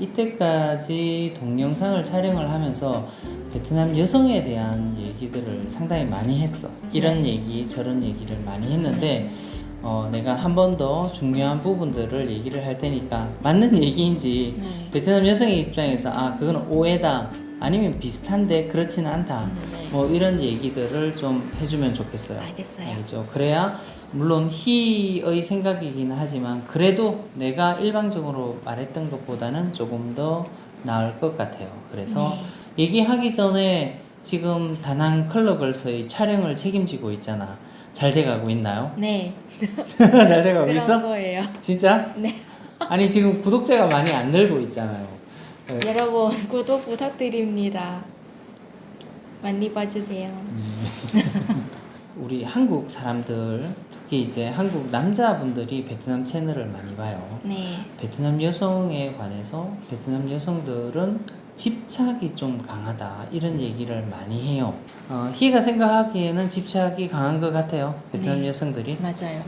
이때까지 동영상을 촬영을 하면서 베트남 여성에 대한 얘기들을 상당히 많이 했어. 이런 얘기 저런 얘기를 많이 했는데 내가 한 번 더 중요한 부분들을 얘기를 할 테니까 맞는 얘기인지 베트남 여성의 입장에서 그거는 오해다 아니면 비슷한데 그렇지는 않다 뭐 이런 얘기들을 좀 해주면 좋겠어요. 알겠어요. 알겠죠? 그래야 물론 희의 생각이긴 하지만 그래도 내가 일방적으로 말했던 것보다는 조금 더 나을 것 같아요. 그래서 얘기하기 전에 지금 다낭 클럽걸스의 촬영을 책임지고 있잖아. 잘 돼가고 있나요? 네. 잘 돼가고 있어? 그런 거예요. 진짜? 네. 아니 지금 구독자가 많이 안 늘고 있잖아요. 여러분 구독 부탁드립니다. 많이 봐주세요. 우리 한국 사람들 특히 이제 한국 남자분들이 베트남 채널을 많이 봐요. 네. 베트남 여성에 관해서 베트남 여성들은 집착이 좀 강하다 이런 얘기를 많이 해요. 희가 생각하기에는 집착이 강한 것 같아요. 베트남 여성들이. 맞아요.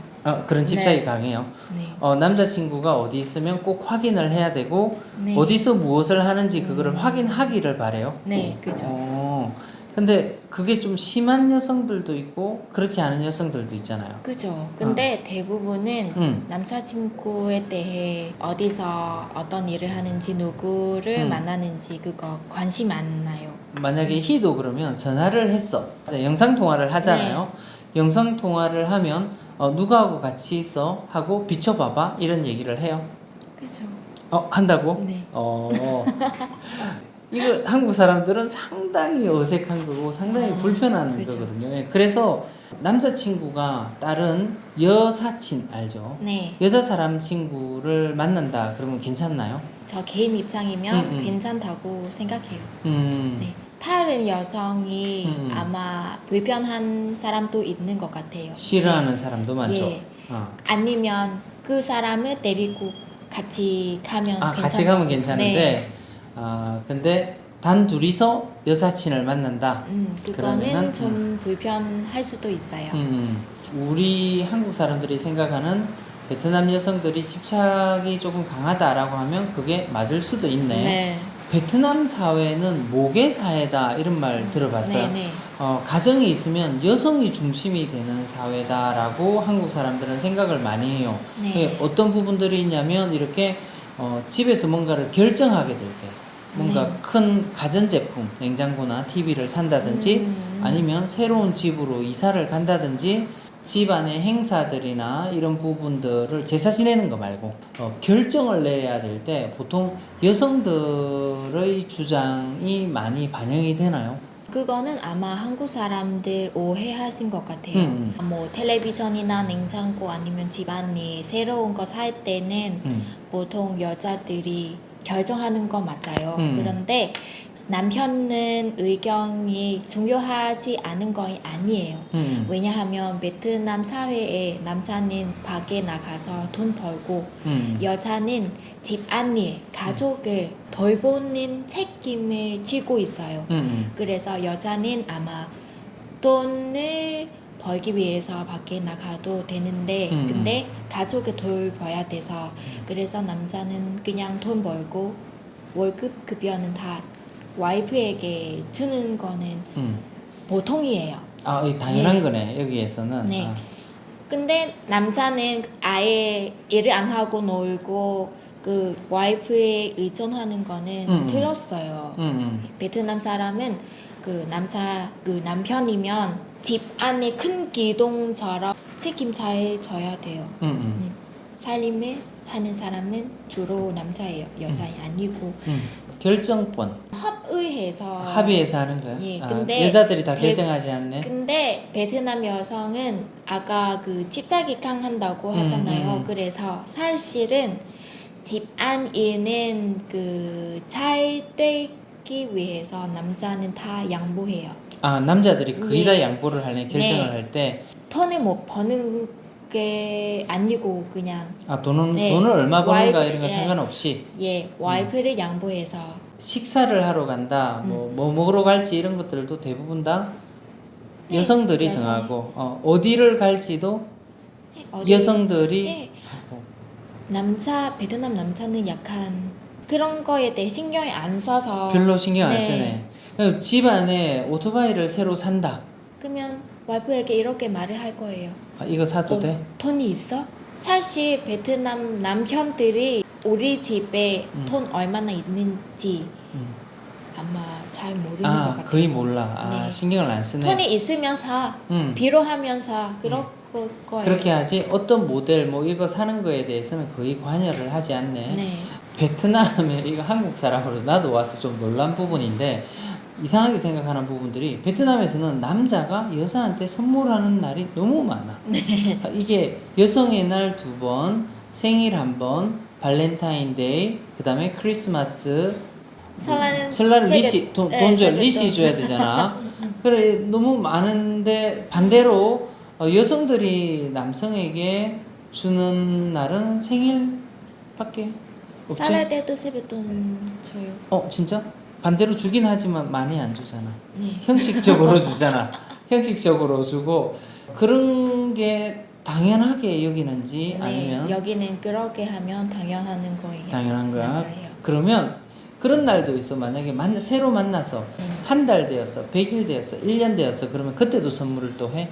그런 집착이 네. 강해요. 네. 남자친구가 어디 있으면 꼭 확인을 해야 되고 네. 어디서 무엇을 하는지 그거를 확인하기를 바래요. 네, 그죠. 근데 그게 좀 심한 여성들도 있고 그렇지 않은 여성들도 있잖아요. 그죠. 근데 대부분은 남자친구에 대해 어디서 어떤 일을 하는지 누구를 만나는지 그거 관심 안 나요. 만약에 희도 그러면 전화를 했어. 영상 통화를 하잖아요. 영상 통화를 하면 누구하고 같이 있어? 하고 비춰봐봐 이런 얘기를 해요. 그죠. 한다고? 네. 이거 한국 사람들은 상당히 어색한 거고 상당히 불편한 그죠. 거거든요. 그래서 남자친구가 다른 여사친 알죠? 네. 여자 사람 친구를 만난다 그러면 괜찮나요? 저 개인 입장이면 괜찮다고 생각해요. 네. 다른 여성이 아마 불편한 사람도 있는 것 같아요. 싫어하는 사람도 많죠. 예. 아니면 그 사람을 데리고 같이 가면 같이 가면 괜찮은데 네. 근데 단 둘이서 여사친을 만난다. 그거는 그러면은, 좀 불편할 수도 있어요. 우리 한국 사람들이 생각하는 베트남 여성들이 집착이 조금 강하다라고 하면 그게 맞을 수도 있네. 네. 베트남 사회는 모계 사회다 이런 말 들어봤어요. 네. 가정이 있으면 여성이 중심이 되는 사회다라고 한국 사람들은 생각을 많이 해요. 네. 어떤 부분들이 있냐면 이렇게 집에서 뭔가를 결정하게 될 때 뭔가 큰 가전제품, 냉장고나 TV를 산다든지 아니면 새로운 집으로 이사를 간다든지 집안의 행사들이나 이런 부분들을 제사 지내는 거 말고 결정을 내려야 될 때 보통 여성들의 주장이 많이 반영이 되나요? 그거는 아마 한국 사람들 오해하신 것 같아요. 뭐 텔레비전이나 냉장고 아니면 집안이 새로운 거 살 때는 보통 여자들이 결정하는 거 맞아요. 그런데 남편은 의견이 중요하지 않은 건 아니에요. 왜냐하면 베트남 사회에 남자는 밖에 나가서 돈 벌고 여자는 집안일, 가족을 돌보는 책임을 지고 있어요. 그래서 여자는 아마 돈을 벌기 위해서 밖에 나가도 되는데 근데 가족을 돌봐야 돼서 그래서 남자는 그냥 돈 벌고 월급 급여는 다 와이프에게 주는 거는 보통이에요. 당연한 거네 여기에서는. 네. 근데 남자는 아예 일을 안 하고 놀고 그 와이프에 의존하는 거는 틀렸어요. 베트남 사람은 그 남편이면 집 안에 큰 기둥처럼 책임 잘 져야 돼요. 살림을 하는 사람은 주로 남자예요. 여자이 아니고. 결정권. 합의해서 하는 거야? 예, 근데 여자들이 다 결정하지 않네? 근데 베트남 여성은 아까 그 집착이 강한다고 하잖아요. 그래서 사실은 집안 일은 그 잘 되기 위해서 남자는 다 양보해요. 남자들이 거의 다 양보를 하네 결정을 할 때. 돈을 못 버는 게 아니고 그냥 돈을 얼마 버는가 와이프, 이런 거 상관없이 와이프를 양보해서 식사를 하러 간다 뭐 먹으러 갈지 이런 것들도 대부분 다 여성들이 정하고 어디를 갈지도 여성들이 하고. 베트남 남자는 약간 그런 거에 대해 신경이 안 써서 별로 신경 안 네. 쓰네. 그럼 집 안에 오토바이를 새로 산다. 그러면 와이프에게 이렇게 말을 할 거예요. 아, 이거 사도 돼? 돈이 있어? 사실 베트남 남편들이 우리 집에 돈 얼마나 있는지 음. 아마 잘 모르는 것 아, 같아서 거의 몰라. 아, 네. 신경을 안 쓰네. 돈이 있으면 사 필요하면 사 그럴 거예요. 그렇게 하지 어떤 모델 뭐 이거 사는 거에 대해서는 거의 관여를 하지 않네. 네. 베트남에 이거 한국 사람으로 나도 와서 좀 놀란 부분인데 이상하게 생각하는 부분들이 베트남에서는 남자가 여자한테 선물하는 날이 너무 많아. 이게 여성의 날 2번, 생일 1번, 발렌타인데이, 그 다음에 크리스마스, 설날은 리시 돈 줘야 리시 줘야 되잖아. 그래 너무 많은데 반대로 여성들이 남성에게 주는 날은 생일밖에 없지. 쌀할 때도 세뱃돈 줘요. 진짜? 반대로 주긴 하지만 많이 안 주잖아. 네. 형식적으로 주잖아. 형식적으로 주고 그런 게 당연하게 여기는지 네, 아니면 여기는 그렇게 하면 당연하는 거예요. 당연한 거야. 맞아요. 그러면 그런 날도 있어. 만약에 새로 만나서 한 달 되었어, 100일 되었어, 1년 되었어. 그러면 그때도 선물을 또 해?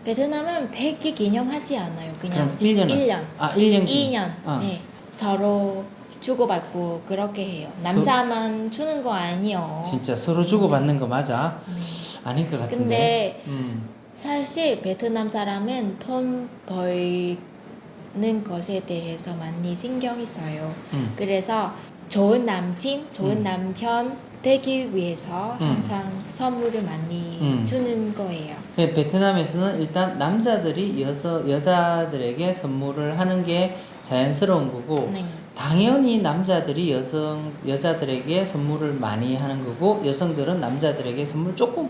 베트남은 100일 기념하지 않아요. 그냥 그럼 1년은? 1년. 아, 1년 2년. 어. 네. 서로 주고받고 그렇게 해요. 남자만 주는 거 아니요. 진짜 서로 주고받는 거 맞아? 아닐 것 같은데. 근데 사실 베트남 사람은 돈 벌는 것에 대해서 많이 신경이 써요. 그래서 좋은 남친, 좋은 남편 되기 위해서 항상 선물을 많이 주는 거예요. 베트남에서는 일단 남자들이 여자들에게 선물을 하는 게 자연스러운 거고 네. 당연히 남자들이 여자들에게 선물을 많이 하는 거고 여성들은 남자들에게 선물 조금.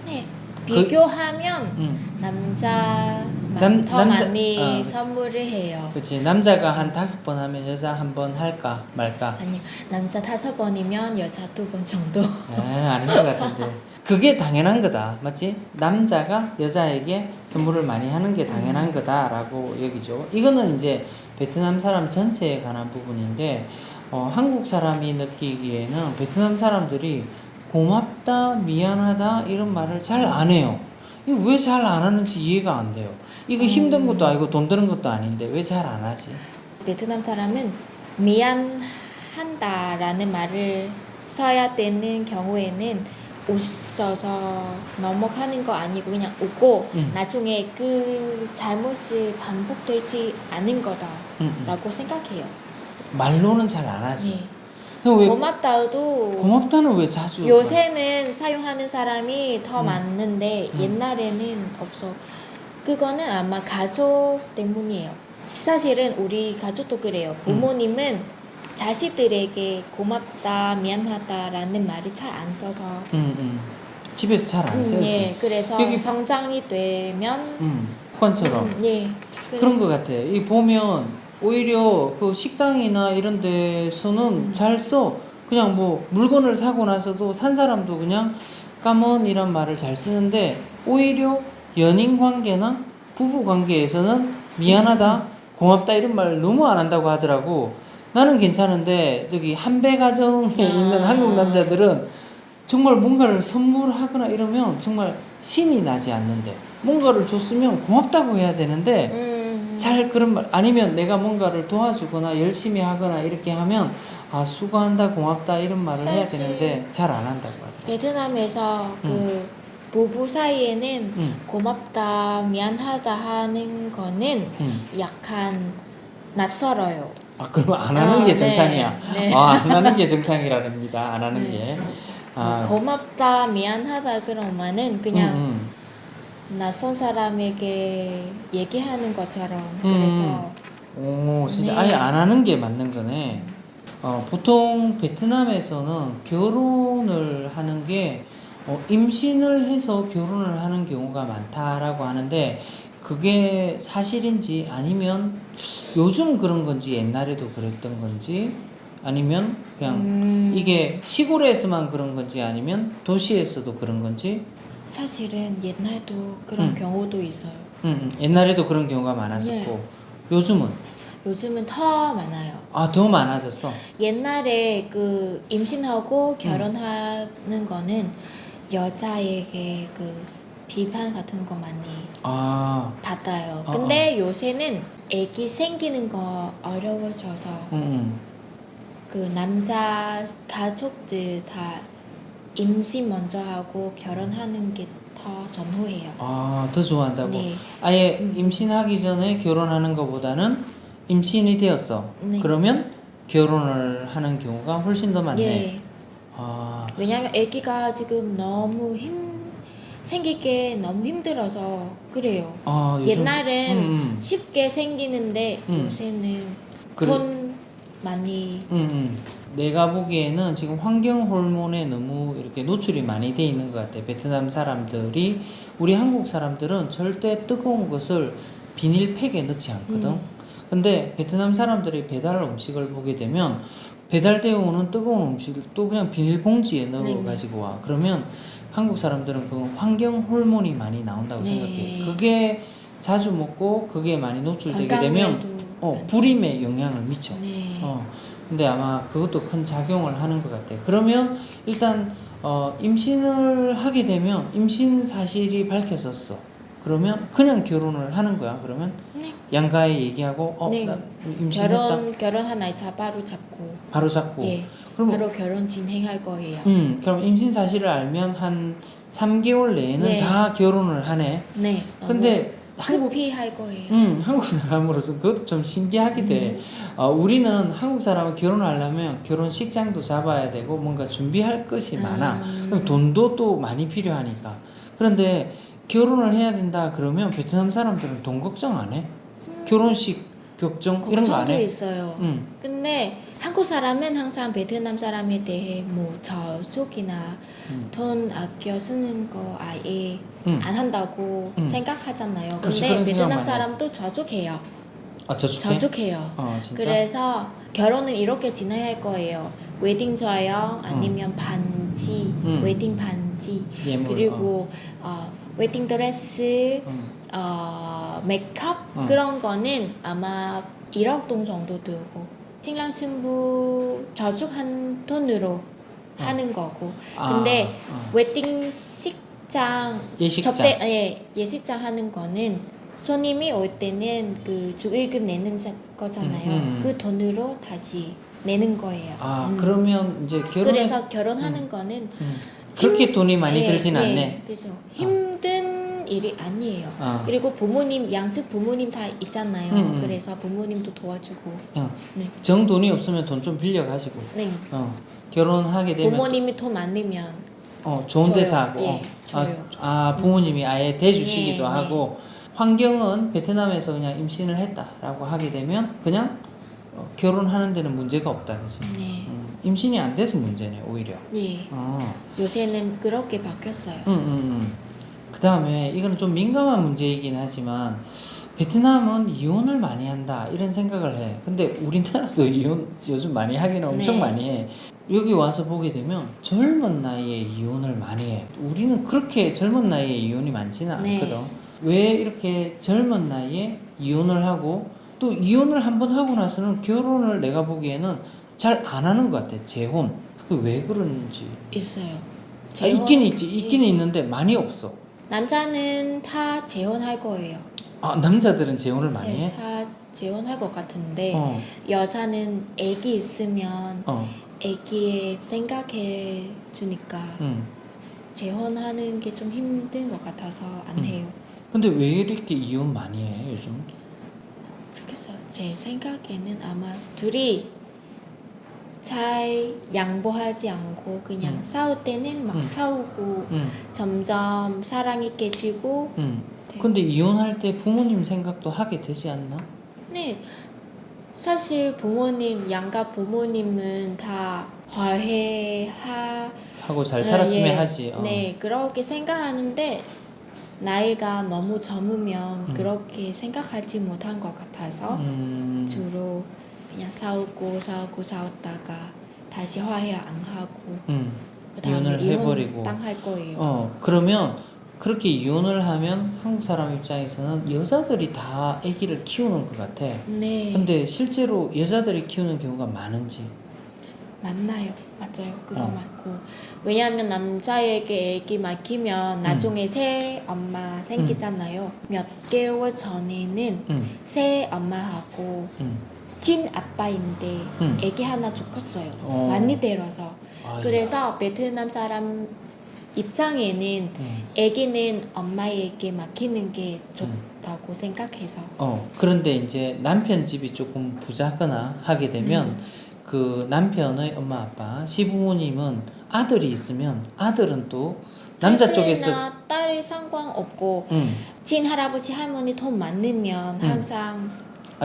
네. 비교하면 남자만 더 남자- 많이 선물을 해요. 그렇지. 남자가 한 5번 하면 여자 1번 할까 말까. 아니, 남자 5번이면 여자 2번 정도. 아닌 것 같은데. 그게 당연한 거다. 맞지? 남자가 여자에게 선물을 많이 하는 게 당연한 거다라고 여기죠. 이거는 이제 베트남 사람 전체에 관한 부분인데 한국 사람이 느끼기에는 베트남 사람들이 고맙다, 미안하다 이런 말을 잘 안 해요. 이거 왜 잘 안 하는지 이해가 안 돼요. 이거 힘든 것도 아니고 돈 드는 것도 아닌데 왜 잘 안 하지? 베트남 사람은 미안한다라는 말을 써야 되는 경우에는 웃어서 넘어가는 거 아니고 그냥 웃고 나중에 그 잘못이 반복되지 않은 거다라고 생각해요. 말로는 잘 안 하지. 네. 그럼 왜 고맙다는 왜 자주? 요새는 사용하는 사람이 더 많은데 옛날에는 없어. 그거는 아마 가족 때문이에요. 사실은 우리 가족도 그래요. 부모님은 자식들에게 고맙다, 미안하다라는 말을 잘 안 써서 집에서 잘 안 쓰지. 예, 그래서 성장이 되면 습관처럼. 예, 그런 것 같아. 이 보면 오히려 그 식당이나 이런 데서는 잘 써. 그냥 뭐 물건을 사고 나서도 산 사람도 그냥 까먼이란 말을 잘 쓰는데 오히려 연인 관계나 부부 관계에서는 미안하다, 고맙다 이런 말 너무 안 한다고 하더라고. 나는 괜찮은데 저기 한배 가정에 있는 한국 남자들은 정말 뭔가를 선물하거나 이러면 정말 신이 나지 않는데 뭔가를 줬으면 고맙다고 해야 되는데 잘 그런 말 아니면 내가 뭔가를 도와주거나 열심히 하거나 이렇게 하면 수고한다 고맙다 이런 말을 해야 되는데 잘 안 한다고 하더라고요. 베트남에서 그 부부 사이에는 고맙다 미안하다 하는 거는 약간 낯설어요. 그러면 안 하는 게 정상이야. 네. 안 하는 게 정상이랍니다. 안 하는 게. 고맙다 미안하다 그런 말은 그냥 낯선 사람에게 얘기하는 것처럼 그래서 진짜 아예 안 하는 게 맞는 거네. 보통 베트남에서는 결혼을 하는 게 임신을 해서 결혼을 하는 경우가 많다라고 하는데 그게 사실인지 아니면 요즘 그런 건지 옛날에도 그랬던 건지 아니면 그냥 이게 시골에서만 그런 건지 아니면 도시에서도 그런 건지 사실은 옛날에도 그런 경우도 있어요. 옛날에도 그런 경우가 많았었고 요즘은 요즘은 더 많아요. 아, 더 많아졌어. 옛날에 그 임신하고 결혼하는 거는 여자에게 그 비판 같은 거 많이 아, 받아요. 어, 근데 요새는 아기 생기는 거 어려워져서 음. 그 남자 가족들 다 임신 먼저 하고 결혼하는 게 더 선호해요. 아, 더 좋아한다고. 네. 아예 임신하기 전에 결혼하는 것보다는 임신이 되었어. 네. 그러면 결혼을 하는 경우가 훨씬 더 많네. 예. 아, 왜냐면 아기가 지금 너무 생기게 너무 힘들어서 그래요. 아, 요즘 옛날엔 쉽게 생기는데 요새는 그래. 돈 많이 내가 보기에는 지금 환경 호르몬에 너무 이렇게 노출이 많이 돼 있는 것 같아. 베트남 사람들이, 우리 한국 사람들은 절대 뜨거운 것을 비닐팩에 넣지 않거든. 근데 베트남 사람들이 배달 음식을 보게 되면 배달되어 오는 뜨거운 음식을 또 그냥 비닐봉지에 넣어 가지고 와. 그러면 한국 사람들은 그 환경 호르몬이 많이 나온다고 네. 생각해. 그게 자주 먹고 그게 많이 노출되게 되면 건강에도 불임에 영향을 미쳐. 네. 근데 아마 그것도 큰 작용을 하는 것 같아. 그러면 일단 임신을 하게 되면 임신 사실이 밝혀졌어. 그러면 그냥 결혼을 하는 거야. 그러면 네. 양가에 얘기하고 네. 나 임신했다. 결혼한 날짜 바로 잡고 바로 잡고. 예. 그럼 바로 결혼 진행할 거예요. 그럼 임신 사실을 알면 한 3개월 내에는 네. 다 결혼을 하네. 네. 근데 급히 할 거예요. 한국 사람으로서 그것도 좀 신기하기도 해. 우리는 한국 사람은 결혼하려면 결혼식장도 잡아야 되고 뭔가 준비할 것이 많아. 그럼 돈도 또 많이 필요하니까. 그런데 결혼을 해야 된다 그러면 베트남 사람들은 돈 걱정 안 해. 결혼식 걱정 이런 거 안 걱정도 해. 있어요. 근데 한국 사람은 항상 베트남 사람에 대해 뭐 저축이나 돈 아껴 쓰는 거 아예 안 한다고 생각하잖아요. 그렇지, 근데 그런 생각 베트남 많이 사람도 저축해요. 아, 저축해? 저축해요. 진짜? 그래서 결혼은 이렇게 진행할 거예요. 웨딩 저요, 아니면 반지, 웨딩 반지, 예물, 그리고 웨딩 드레스, 메이크업 그런 거는 아마 1억 동 정도 들고 신랑 신부 저축한 돈으로 하는 거고. 근데 웨딩 식장 예식장. 예식장 하는 거는 손님이 올 때는 그 주의금 내는 거잖아요. 그 돈으로 다시 내는 거예요. 그러면 이제 그래서 결혼하는 거는 그렇게 돈이 많이 들진 예, 않네. 그죠. 힘든 일이 아니에요. 그리고 부모님, 양측 부모님 다 있잖아요. 그래서 부모님도 도와주고. 네. 정 돈이 없으면 돈 좀 빌려가지고. 네. 결혼하게 되면 부모님이 돈 많으면 좋은 데 줘요. 사고. 예, 줘요. 부모님이 아예 대주시기도 네, 하고. 환경은 베트남에서 그냥 임신을 했다라고 하게 되면 그냥 결혼하는 데는 문제가 없다, 그지? 네. 임신이 안 돼서 문제네, 오히려. 예. 요새는 그렇게 바뀌었어요. 그 다음에 이거는 좀 민감한 문제이긴 하지만 베트남은 이혼을 많이 한다 이런 생각을 해. 근데 우리나라도 이혼 요즘 많이 하기는 엄청 네. 많이 해. 여기 와서 보게 되면 젊은 나이에 이혼을 많이 해. 우리는 그렇게 젊은 나이에 이혼이 많지는 네. 않거든. 왜 이렇게 젊은 나이에 이혼을 하고 또 이혼을 한번 하고 나서는 결혼을 내가 보기에는 잘 안 하는 것 같아. 재혼. 그 왜 그런지. 있어요. 있긴 있지. 있긴 예. 있는데 많이 없어. 남자는 다 재혼할 거예요. 남자들은 재혼을 많이 네, 해? 다 재혼할 것 같은데 여자는 애기 있으면 애기에 생각해 주니까 재혼하는 게 좀 힘든 것 같아서 안 해요. 근데 왜 이렇게 이혼 많이 해 요즘? 그래서 제 생각에는 아마 둘이 잘 양보하지 않고 그냥 싸울 때는 막 싸우고 점점 사랑이 깨지고. 네. 근데 이혼할 때 부모님 생각도 하게 되지 않나? 네, 사실 부모님, 양가 부모님은 다 하고 잘 살았으면 하지. 네, 그렇게 생각하는데 나이가 너무 젊으면 그렇게 생각하지 못한 것 같아서 주로 그냥 싸웠다가 다시 화해 안 하고 그다음에 이혼을 해버리고. 이혼 땅 할 거예요. 그러면 그렇게 이혼을 하면 한국 사람 입장에서는 여자들이 다 아기를 키우는 것 같아. 네. 근데 실제로 여자들이 키우는 경우가 많은지. 맞나요? 맞아요. 그거 맞고. 왜냐하면 남자에게 애기 맡기면 나중에 새 엄마 생기잖아요. 몇 개월 전에는 새 엄마하고 친 아빠인데 애기 하나 죽었어요. 많이 데려서. 그래서 베트남 사람 입장에는 애기는 엄마에게 맡기는 게 좋다고 생각해서. 그런데 이제 남편 집이 조금 부자거나 하게 되면 그 남편의 엄마 아빠 시부모님은 아들이 있으면 아들은 또 남자 쪽에서 딸이 상관없고 친 할아버지 할머니 돈 많으면 항상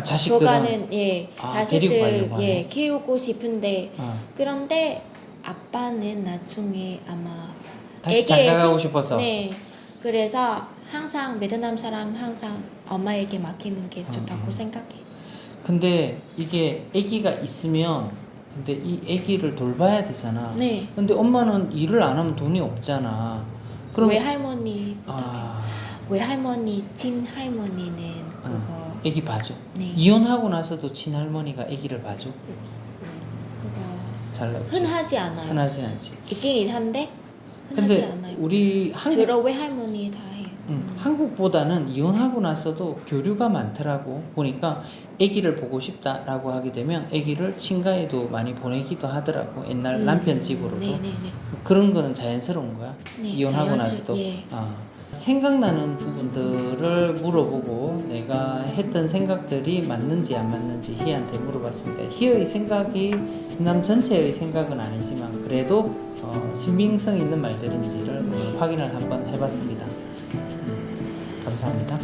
자식들은 조가는 데리고 자식들 가려고 하네. 키우고 싶은데 그런데 아빠는 나중에 아마 다시 장가가고 싶어서. 네. 그래서 항상 베트남 사람 항상 엄마에게 맡기는 게 좋다고 생각해. 근데 이게 아기가 있으면 근데 이 아기를 돌봐야 되잖아. 네. 근데 엄마는 일을 안 하면 돈이 없잖아. 그럼 외할머니 부탁해. 외할머니 친할머니는 그거 아기 봐줘. 네. 이혼하고 나서도 친할머니가 아기를 봐줘. 그거 잘 없지. 흔하지 않아요. 흔하지 않지. 있긴 한데 흔하지 근데 않아요. 우리 한국 주로 외할머니 다 해요. 한국보다는 이혼하고 나서도 교류가 많더라고. 보니까 아기를 보고 싶다라고 하게 되면 아기를 친가에도 많이 보내기도 하더라고. 옛날 남편 집으로도. 네네네. 그런 거는 자연스러운 거야. 네, 이혼하고 나서도. 예. 생각나는 부분들을 물어보고 내가 했던 생각들이 맞는지 안 맞는지 희한테 물어봤습니다. 희의 생각이 남 전체의 생각은 아니지만 그래도 신빙성 있는 말들인지를 오늘 확인을 한번 해봤습니다. 감사합니다.